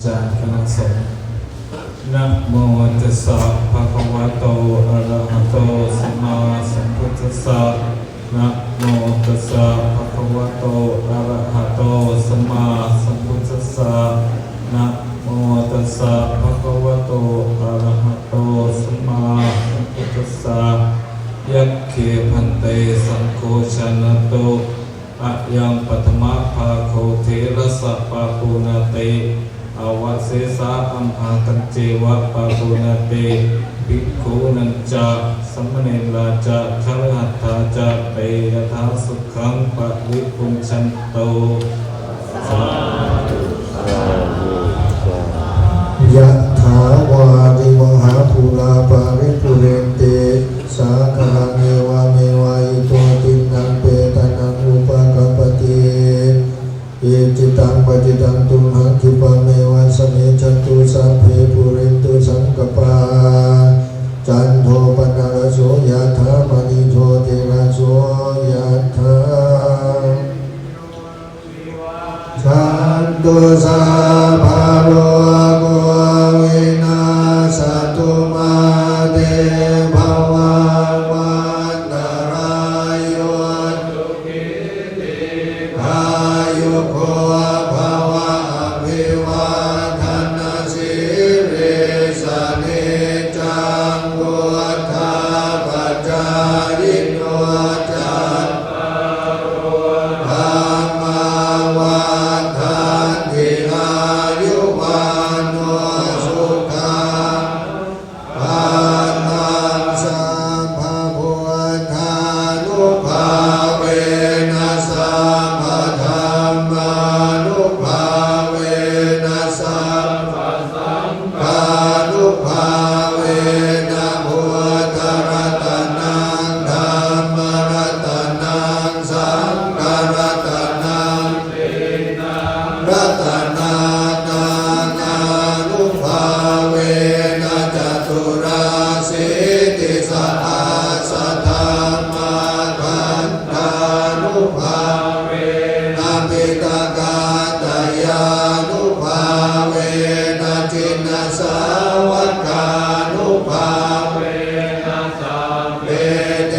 จากคณะสงฆ์นะโมตัสสะภะคะวะโตอะระหะโตสัมมาสัมพุทธัสสะนะโมตัสสะภะคะวะโตอะระหะโตสัมมาสัมพุทธัสสะนะโมตัสสะภะคะวะโตอะระหะโตสัมมาสัมพุทธัสสะยัคเขพันเตสังโฆชนะโตอะยังปัทมะภาโคเทระสะปะปูนาเตอวเสสะอัมหาตัญเจวะปะปุณเตภิกขุนัญจะสัมมเนราจะคฤหัตถาจะเตยถาสุขังปะริปุญชันโตสาธุยะถาวาริวหาภูราปาริปุเรนเตสาคาเมวะเมวะอิโตตินังเปตานังอุปกปปติเอจิตังปฏิตังตุมหังคิปะเมวะสเมจันตุสัพเพปุเรนตุสังกปาจันโทปนะระโสยะถามณิโชติระโสยะถาสันตุสัพพะโลกวินาศตุมาเตภวังวันตรายโยสุขิติอายุโกภวะอภิวาทนาสิริสนิจังวุฒาปัจจายิโนจัตตารโอธรรมาวันทันติอายุวันโนสุขังภาลังสัมภพุทธานุภาเวนัสสัมภธรรมานุภาเวนัสสัมภสังฆานุภาเวนะพุทธรัตนังธัมมรัตนังสังฆรัตนังรัตนานานานุภาเวนะจตุราสิติสหัสธรรมาคันธานุภาเวนะปิตกาตยานุภาเวนะจินสาวกานุภาเวนะสัพเพเต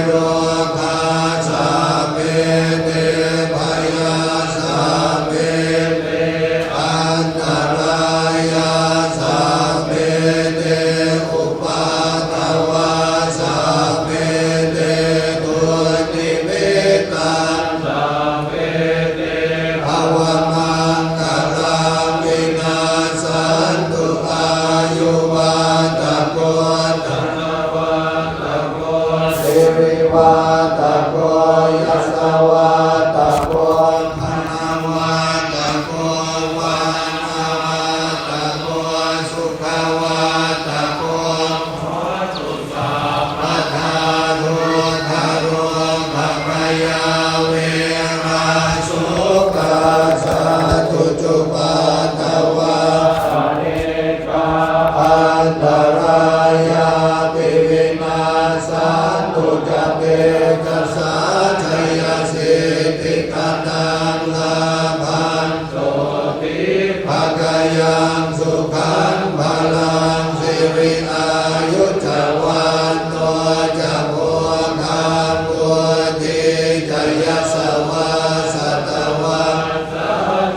โรคาสัพเพเตพยาสัพเพเตอันตรายาสัพเพเตอุปาทวาสัพเพเตตุนิมิตังสัพเพเตภวมังคลังวินาสันตุอายุวันตะโกธนวัตะโกสิริวัตะโกยัสสวัตะโกธนวัตะโกวานาวัตะโกสุขวัตะโกโหตุสัพพะทารุทารุภพยาเวราสุขสัตตุจุปัตตวาอเนกาอันตรายาปิวินาสันตุจเปกัสสะชัยสิทธิกนังลาภันโสติภกยังสุขังพลังสิริอายุจวันโนจะโพคังบุติจะยัสสวะสัตวะ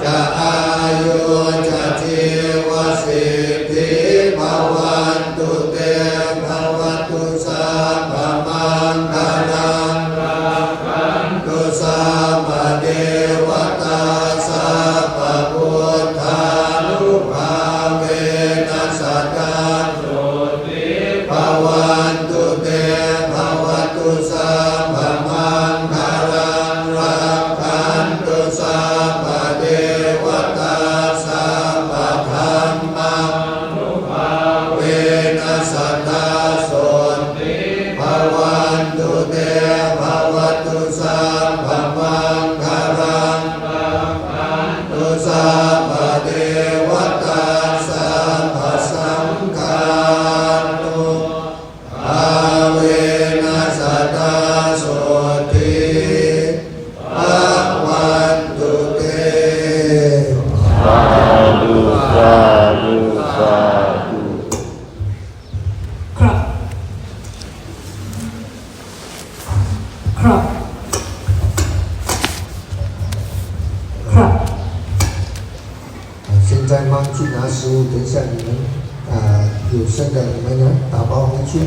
จะอายุจะชีวสิทธิภวันตุเตภวันตุสัพพมังคลังรักขันตุสัพพเทวตาสัพพพุทธานุภาเว现在忙去拿食物，等一下你们有剩的你们呢打包回去。